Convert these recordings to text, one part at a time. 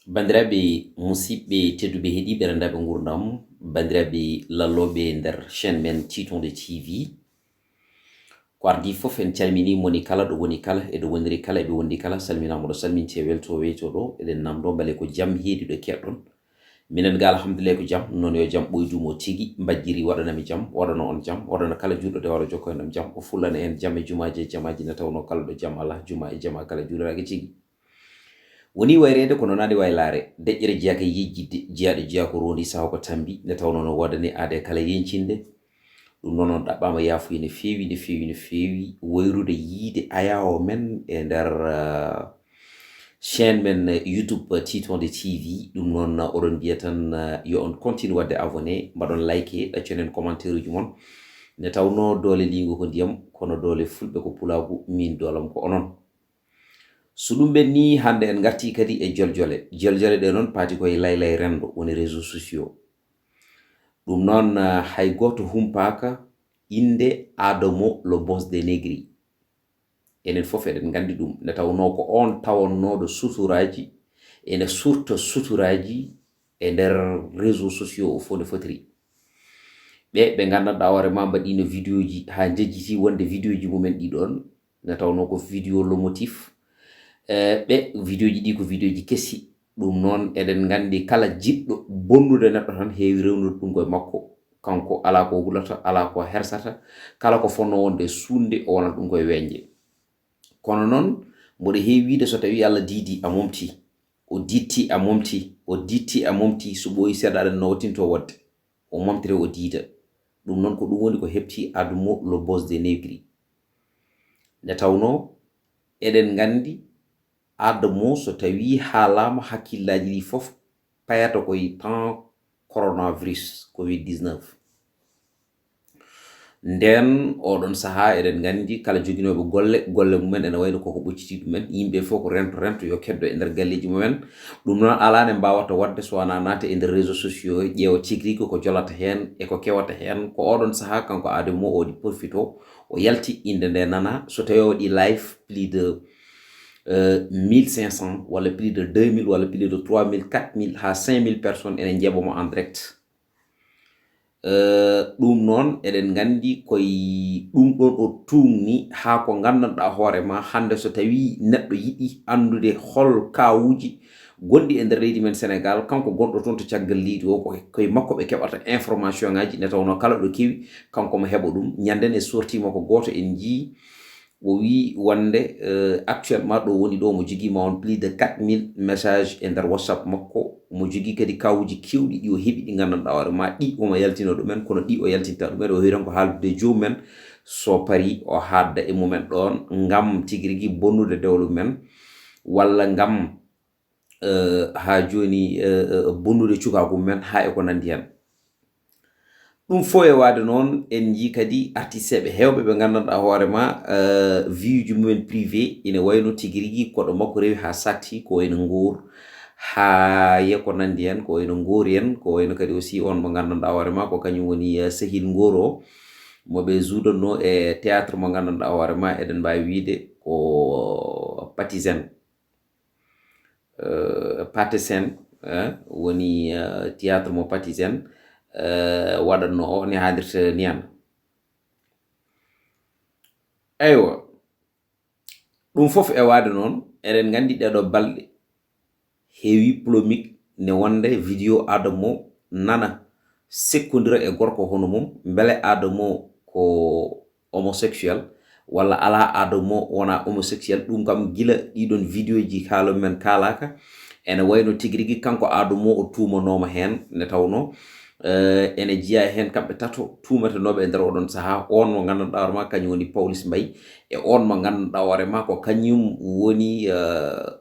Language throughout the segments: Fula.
Bandiraɓe musidɓe tedduɓe heeɗiɓe rendaɓe gurdam bandiraɓe lalloɓe nder chaîne men Tiitoonde TV ko ardi fof en calmini moni kala ɗo woni kala e ɗo woniri kala eɓe wondi kala salminama ɗo salminte welto weyto ɗo eɗen namdo bale ko jaam heedi ɗo keɗɗon minen ga alhamdulillah ko jaam non yo jaam ɓoydumo tigui mbajjiri waɗanami jaam waɗano on jaam waɗano kala juɗɗo de waro jokko enɗam jaam o fullana en jaam e jumaji e jamaji ne tawno kala ɗo jaam ala juma e jama kala juulirage tigui woni wayrede kono nade waylare deƴƴere jeyaka yejjidde jeyaɗo jeya ko rondi saha ko tambi nde tawno no waɗani aade kala yencinde ɗum noon on ɗaɓɓama yaafuyi no feewi no feewi no feewi wayrude yiide ayawo men e nder chaîne men YouTube Tiitoonde TV ɗum noon oɗon mbiya tan yo on continue wadde abonné mbaɗon like ɗacconen commentaire uji mon nde tawno doole lingu ko ndiyam kono doole fulɓe ko pulagu min doolam ko onon so ɗum ɓen ni hande en garti kadi e joljole ɗe noon paati koye laylay rendo woni réseau sociaux ɗum noon hay goto humpaka inde Adamo le boss des négri enen fof eɗen gandi ɗum nde tawno ko on tawannoɗo suturaji ene surta suturaji e nder réseau sociaux o fof nde fotiri ɓe gandanɗa hoorema mbaɗino vidéo ji ha jejjiti wonde vidéo ji mumen ɗiɗon nde tawno ko vidéo Lomotif ɓe vidéo ji ɗi ko vidéo ji kessi ɗum noon eɗen gandi kala jiɗɗo bonnude neɗɗo tan heewi rewnude ɗum koye makko kanko ala ko hulata ala ko hersata kala ko fonno wonde sunde o wonata ɗum koye weñje kono noon mboɗo heewi wiide so tawi Allah diidi a momti o ditti a momti o ditti a momti so ɓooyi seeɗa aɗa no wattinto wadde o momtire o diida ɗum noon ko ɗum woni ko heɓti Adamo le boss des négri nde tawno eɗen gandi Adamo so tawi haalama hakkillaji ɗi fof payata koye temps coronavirus covid-19 nden oɗon saaha eɗen gandi kala joginoɓe golle mumen ene wayno koko ɓocciti ɗumen yimɓe fof ko rento yo keddo e nder galleji mumen ɗum noon ala ne mbawata wadde so wana naata e nder réseau sociaux ƴeewa tigui ko jolata hen e ko kewata hen ko oɗon saaha kanko Adamo o waɗi profito o yalti inde nde nana so tawi o waɗi live plus de 1500 wala plus de 2000 wala plus de 3000 4000 ha 5000 personnes ene jeeɓamo en direct ɗum noon eɗen gandi koye ɗum ɗon o tumni ha ko gandanɗa hoorema hande so tawi neɗɗo yiɗi andude hol kawuji gonɗi e nder leydi men Sénégal kanko gonɗo toon to caggal leydi o koye makko ɓe keɓata information ngaji nde tawno kala ɗo kewi kanko mo heɓa ɗum ñanden e sortima ko goto en jii o wi wonde actuellement ɗo woni ɗo mo jogui ma on plus de 4000 messages e nder WhatsApp makko mo jogui kadi kawuji kewɗi ɗi o heeɓi ɗi gandanɗa hoorema ɗi omo yaltino ɗumen kono ɗi o yaltinta ɗumen o heeran ko haaldude jomumen so pari o haadda e mumen ɗon ngam tigui rigui bonnude dewle mumen walla ngam ha joni bonnude cukagu mumen ha e ko nandi hen ɗum fo e waade noon en jii kadi artiste ɓe hewɓe ɓe gandanɗa hoorema vie ji mumen privé ine wayno tigui rigui koɗo makko rewi ha satti ko wayno ngoor ha yeko nandi hen ko wayno ngoori en ko wayno kadi aussi on mo gandanɗa hoorema ko kañum woni sehil ngoor o moɓe juudanno e théâtre mo gandanɗa hoorema eɗen mbawi wiide ko Patisen Patisen woni théâtre mo Patisen waɗanno o ni haadirta niyan eywa ɗum fof e waade noon eɗen gandi ɗeɗo balɗe heewi polémique ne wonde vidéo Adamo nana sekkodira e gorko hono mum beele Adamo ko homosexuel walla ala Adamo wona homosexuel ɗum kam gila ɗiɗon vidéo ji haala men kalaka ene wayno tigui rigui kanko Adamo o tumanoma hen nde tawno ene jiya hen kamɓe tato tumatanoɓe e nder oɗon saaha on mo gandanɗa hoorema kañum woni Pawlish Mbaye e on mo gandanɗa hoorema ko kañum woni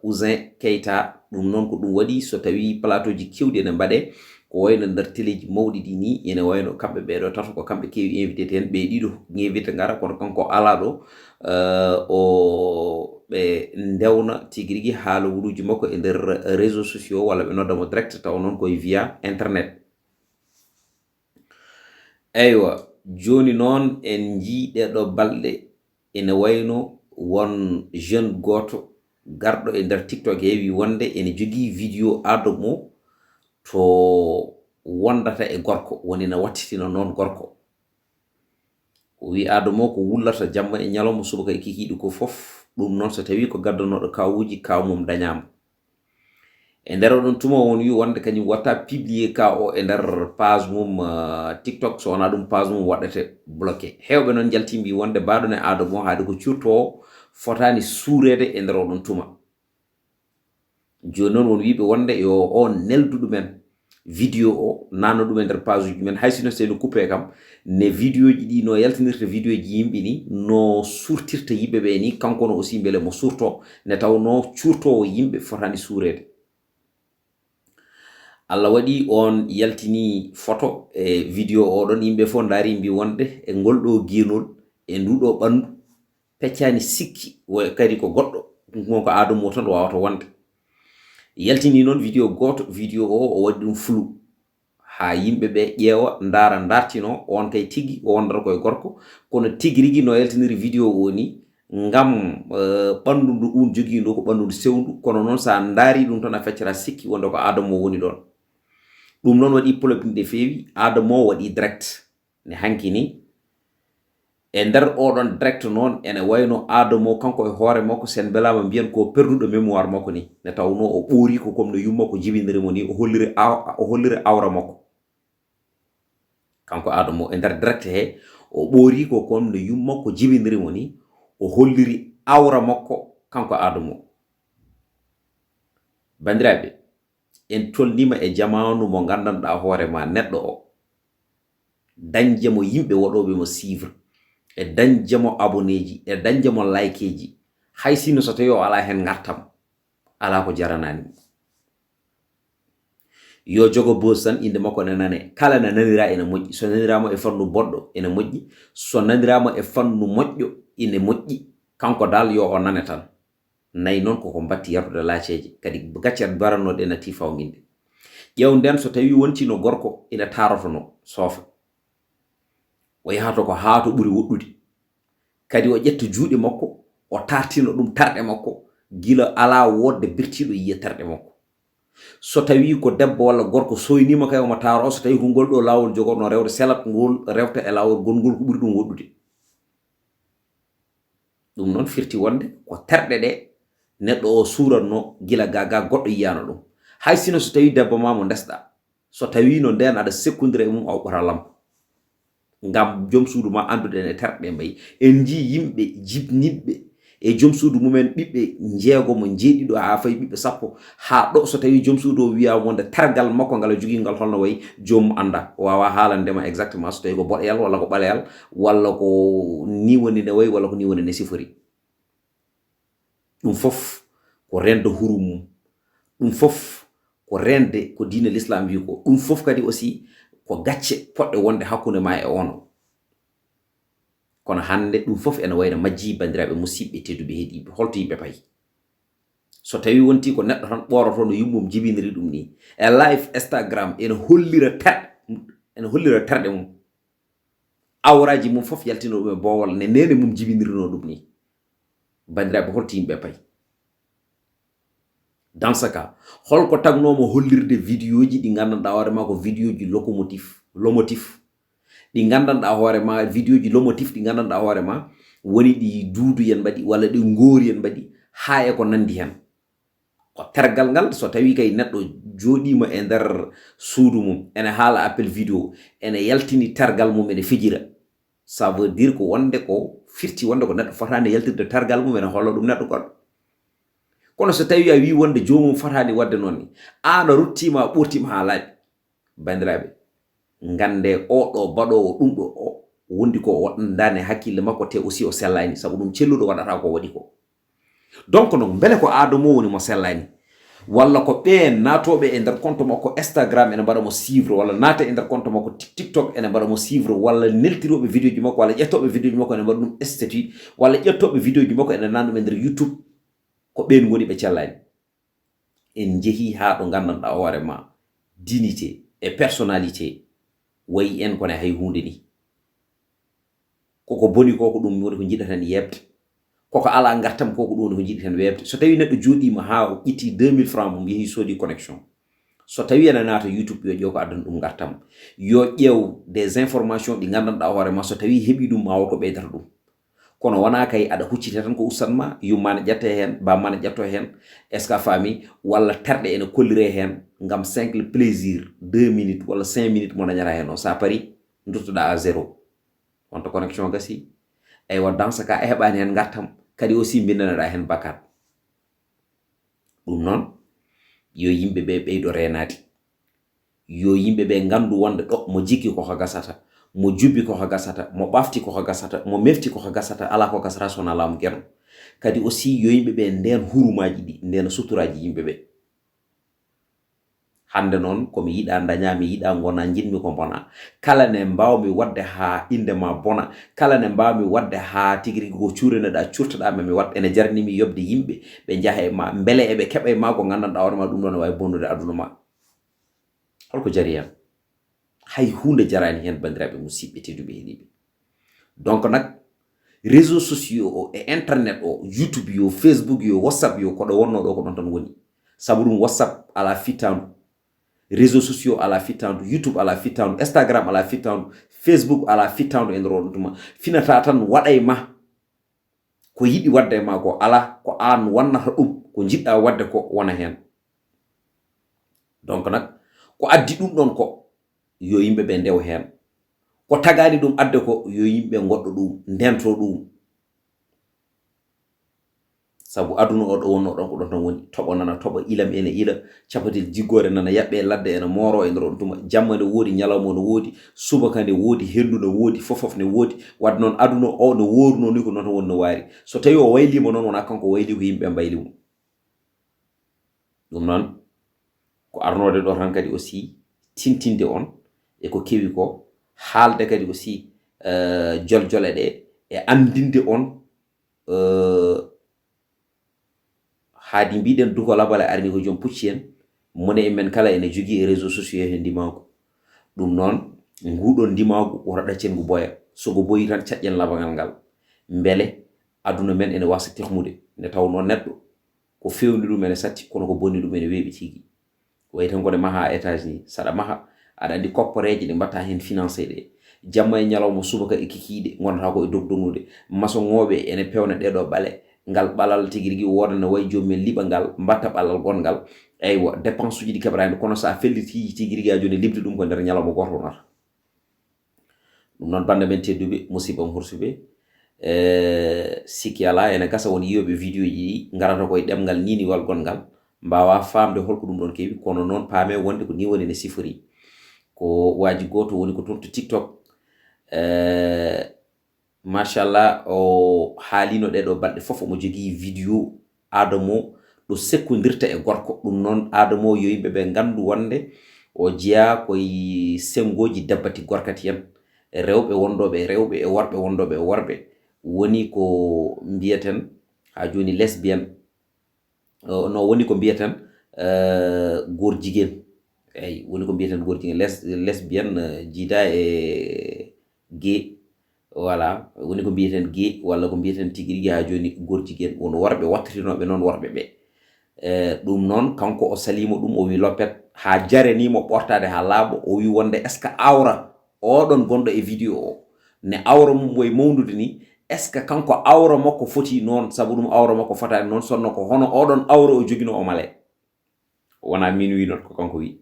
Ouzin Keita ɗum noon ko ɗum waɗi so tawi plateau ji kewɗi ene mbaɗe ko wayno nder téléji mawɗi ɗi ni ene wayno kamɓe ɓeɗo tato ko kamɓe kewi invité ten ɓe ɗiɗo invité gara kono kanko ala ɗo o ɓe ndewna tigui rigui haala wuluji makko e nder réseau sociaux walla ɓe noddamo direct taw noon koye via internet eywa joni noon en jii ɗeɗo balɗe ene wayno won jeune goto garɗo e nder TikTok heewi wonde ene jogii vidéo Adamo to wondata e gorko woni no wattitina noon gorko. O wi Adamo ko wullata jamma e ñalawma subaka e kikiiɗe ko fof ɗum noon so tawi ko gaddanoɗo kawuji kawmum dañama. E nder oɗon tuma won wi wonde kañum watta publier ka o e nder page mum TikTok so wona ɗum page mum waɗete bloqué. Hewɓe noon jalti mbi wonde baɗon e Adamo haade ko curto fotani suurede e nder oɗon tuma. Joni noon won wiɓe wonde yo o neldu ɗumen vidéo o nanno ɗum e nder page uji men hay sino seno coupé kam ne vidéo ji ɗi no yaltinirta vidéo ji yimɓe ni no surtirta yimɓe ɓe ni kanko no aussi beele mo surto ne tawno curtowo yimɓe fotani suurede. Allah waɗi on yaltini photo e vidéo oɗon yimɓe fof ndaari mbi wonde e ngolɗo genol e nduɗo ɓandu peccani sikki kadi ko goɗɗo ɗum ko Adamo tan wawata wonde. Yaltini noon vidéo goto vidéo o waɗi ɗum flou ha yimɓe ɓe ƴeewa ndaara ndartino on kay tigi o wondata koye gorko kono tigi rigui no yaltiniri vidéo o ni ngam ɓandu ndu ɗum jogui ndo ko ɓandu ndu sewndu kono noon sa ndaari ɗum tan a feccata sikki wonde ko Adamo woni ɗon. ɗum noon waɗi polémique nde feewi. Adamo waɗi direct ne hanki ni e nder oɗon direct noon ene wayno Adamo kanko e hoore makko sen belama mbiyan ko perduɗo mémoire makko ni ne tawno o ɓoori ko comme no yumma ko jibindirimo ni o holliri awra makko kanko Adamo e nder direct he o ɓoori ko comme no yumma ko jibindirimo ni o holliri awra makko kanko Adamo. Bandiraɓe en tolnima e jamanu mo gandanɗa hoore ma neɗɗo o dañjemo yimɓe waɗoɓe mo suivre e dañjemo abonné ji e dañjemo like ji hay sino so tawi o ala hen gartam ala ko jaranani yo jogo bos tan inde makko ne nane kala na nanira ene moƴƴi so nanirama e fannu boɗɗo ene moƴƴi so nanirama e fannu moƴƴo ene moƴƴi kanko dal yo o nane tan nayi noon koko batti yardude laaceje kadi gaccet barannoɗe nati fawginde. ƴeew nden so tawi wontino gorko ina tarotono soofa o yahato ko haato ɓuri woɗɗude kadi o ƴetta juuɗe makko o tartino ɗum tarɗe makko gila ala wodde birtiɗo yiya tarɗe makko. So tawi ko debbo walla gorko soynima kay omo taro so tawi ko ngol ɗo lawol jogorno rewde selat ngol rewta e lawol gongol ko ɓuri ɗum woɗɗude. ɗum noon firti wonde ko terɗe ɗe neɗɗo o suranno gila gaga goɗɗo yiyano ɗum hay sino so tawi debbo ma mo ndesɗa so tawi no nden aɗa sekkondira e mum o ɓota lampo ngam joom suudu ma anduɗen e terɗe mbayi en ji yimɓe jibniɓe e joom suudu mumen ɓiɓɓe jeegomo jeeɗiɗo ha fayi ɓiɓɓe sappo ha ɗo so tawi joom suudu o wiya wonde tergal makko ngal jogui ngal holno wayi joomum anda o wawa haalandema exactement so tawi ko boɗoyal walla ko ɓaleyal walla ko ni woni ne wayi walla ko ni woni ne sifori. ɗum fof ko rende hurum mum ɗum fof ko rende ko diine l'islam wi ko ɗum fof kadi aussi ko gacce poɗɗe wonde hakkunde ma e ono kono hande ɗum fof ene wayno majji bandiraɓe musidɓe tedduɓe heeɗiɓe holto yimɓe payi so tawi wonti ko neɗɗo tan ɓoroto no yummum jibiniri ɗum ni e live Instagram ene hollira terɗe mum awraji mum fof yaltino ɗum e bowol ne nene mum jibinirino ɗum ni bandiraɓe holto yimɓe payi. Dans ce cas holko tagnomo hollirde vidéo ji ɗi gandanɗa hoorema ko vidéo ji lomotif ɗi gandanɗa hoorema vidéo ji lomotif ɗi gandanɗa hoorema woni ɗi duudu yen mbaɗi walla ɗi ngoori yen mbaɗi ha e ko nandi hen ko tergal ngal so tawi kay neɗɗo joɗima e nder suudu mum ene haala appel vidéo ene yaltini tergal mum ene fijira ça veut dire ko wonde ko firti wonde ko neɗɗo fotani yaltirde tergal mum ene holla ɗum neɗɗo goɗɗo. kono so tawi a wi wonde jomum fotani wadde noon ni an a ruttima ɓurtima ha laaɓi bandiraɓe gande oɗo baɗowo ɗum ɗo o wondi ko waɗandani hakkille makko te aussi o sellani saabu ɗum celluɗo waɗata ko waɗi ko. donc noon beele ko Adamo woni mo sellani walla ko ɓen natoɓe e nder compte makko Instagram ene mbaɗa mo suivre walla naata e nder compte makko TikTok ene mbaɗa mo suivre walla neltiroɓe vidéo ji makko walla ƴettoɓe vidéo ji makko ene mbaɗa ɗum statut walla ƴettoɓe vidéo ji makko ene nanɗum e nder YouTube ko ɓen goni ɓe cellani en jeehi ha ɗo gandanɗa hoorema dignité e personnalité wayi en kone hay hunde ni koko boni ko ɗum woni ko jiɗaten yebde koko ala gartam koko ɗum ko jiɗi hen webde so tawi neɗɗo joɗima ha o itti 2000 francs mum yeehi soodi connexion so tawi ene naata YouTube yo ƴeew ko addana ɗum gartam yo ƴeew des informations ɗi gandanɗa hoore ma so tawi heeɓi ɗum ma woto ɓeydata ɗum kono wona kay aɗa huccite tan ko ustanma yummane ƴette hen bammane ƴetto hen est ce que a faami walla terɗe ene kollire hen ngam simple plaisir 2 minutes walla 5 minutes mo dañata hen o sa pari duttoɗa à zéro wonto connexion gasi eywa dans ce cas a heɓani hen gartam kadi aussi bindaneɗa hen bakkat ɗum noon yo yimɓeɓe ɓeydo renade yo yimɓeɓe gandu wonde ɗo mo jikki koko gasata mo jubbi koko gasata mo ɓafti koko gasata mo mefti koko gasata ala ko gasata sona laamu guerno kadi aussi yo yimɓeɓe nden hurumaji ɗi nden suturaji yimɓeɓe hande noon komi yiɗa daña mi yiɗa gona jinmi ko bona kala ne mbawmi wadde ha indema bona kala ne mbawmi wadde ha tigi rigi ko cuureneɗa curtoɗama mi wadde ene jarnimi yobde yimɓe ɓe jaaha e ma beele eɓe keɓa e ma ko gandanɗa hoorema ɗum ɗon ne wawi bonnude aduna ma holko jari hen hay hunde jarani hen bandiraɓe musidɓe tedduɓe heeɗiɓe donc nak réseaux sociaux o e internet o YouTube yo Facebook yo WhatsApp yo koɗo wonno ɗo ko ɗon tan woni sabu ɗum WhatsApp ala fittandu réseaux sociaux ala fittandu YouTube ala fittandu Instagram ala fittandu Facebook ala fittandu e nder on tuma finata tan waɗay ma ko yiɗi wadde ma ko ala ko an wannata ɗum ko jiɗɗa wadde ko wona hen donc nak ko addi ɗum ɗon ko yo yimɓe ɓe ndew hen ko tagani ɗum adde ko yo yimɓe goɗɗo ɗum ndento ɗum sabu aduna o ɗo wonno ɗon ko ɗon tan woni toɓo nana toɓa ilam ene ila capatel jiggore nana yaɓɓe ladde ene moro e nder on tuma jamma ne woodi ñalawma ne woodi subaka ne woodi hendu ne woodi fofof ne woodi wadde noon aduna o no woruno ni ko noon tan woni no waari so tawi o waylima noon wona kanko wayli ko yimɓe mbayli mum ɗum noon ko arnode ɗo tan kadi aussi tintinde on e ko kewi ko haalde kadi aussi joljole ɗe e andinde on haadi mbiɗen duko labale arni ko joom pucci en mone e men kala ene jogui e réseaux sociaux he ndimagu ɗum noon nguɗon ndimagu woto ɗaccengu boya sogo boyi tan caƴƴen labagal ngal beele aduna men ene wasa tehmude nde tawno neɗɗo ko fewni ɗum ene satti kono ko bonni ɗum ene weeɓi tigi way tan gone maha étage ni saɗa maha aɗa andi koppareje ɗe mbatta hen financé ɗe jamma e ñalawma subaka e kikiɗe gondata ko e dogdognude maçonŋoɓe ene pewna ɗeɗo ɓale ngal ɓalal tigi rigui wodana way jomumen liɓa ngal mbatta ɓalal gongal eywa dépense uji ɗi keɓrani kono sa felliti tigi rigui a joni libde ɗum ko nder ñalawma goto wonata ɗum noon bande men tedduɓe musidɓam hursuɓe sikki ala ene gasa won yiyoɓe vidéo ji ɗi garata koye ɗemgal niniwal gongal mbawa famde holko ɗum ɗon kewi kono noon paame wonde ko ni woni ne sifori ko waji goto woni ko toon to TikTok machallah o haalino ɗeɗo balɗe fof omo jogui vidéo Adamo ɗo sekkodirta e gorko ɗum noon Adamo yo yimɓeɓe gandu wonde o jeeya koye sengoji dabbati gorkati en rewɓe wondoɓe e rewɓe e worɓe wondoɓe e worɓe woni ko mbiyeten ha joni lesbienne no woni ko mbiyeten gor jiguen eyyi woni ko mbiyeten gor jiguen lesbienne jiida e gay voilà woni ko mbiyeten gay walla ko mbiyeten tigi rigui ha joni gor jiguen won worɓe wattatinoɓe noon worɓe ɓe ɗum noon kanko o salimo ɗum o wi loppet ha jaranimo ɓortade ha laaɓa o wi wonde est ce que awra oɗon gonɗo e vidéo o ne awra mum way mawdude ni est ce que kanko awra makko foti noon sabu ɗum awra makko fotani noon sonno ko hono oɗon awra o jogino o male wona min wi noon ko kanko wi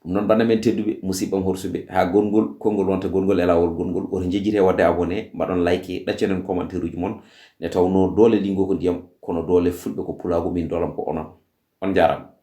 ɗum noon banda men tedduɓe musidɓam horsuɓe ha gongol konngol wonta gongol e lawol gongol oto jejjite wadde abonné mbaɗon like ɗaccenen commentaire uji mon ne tawno doole lingo ko ndiyam kono doole fulɓe ko pulago min doolam ko onon on jarama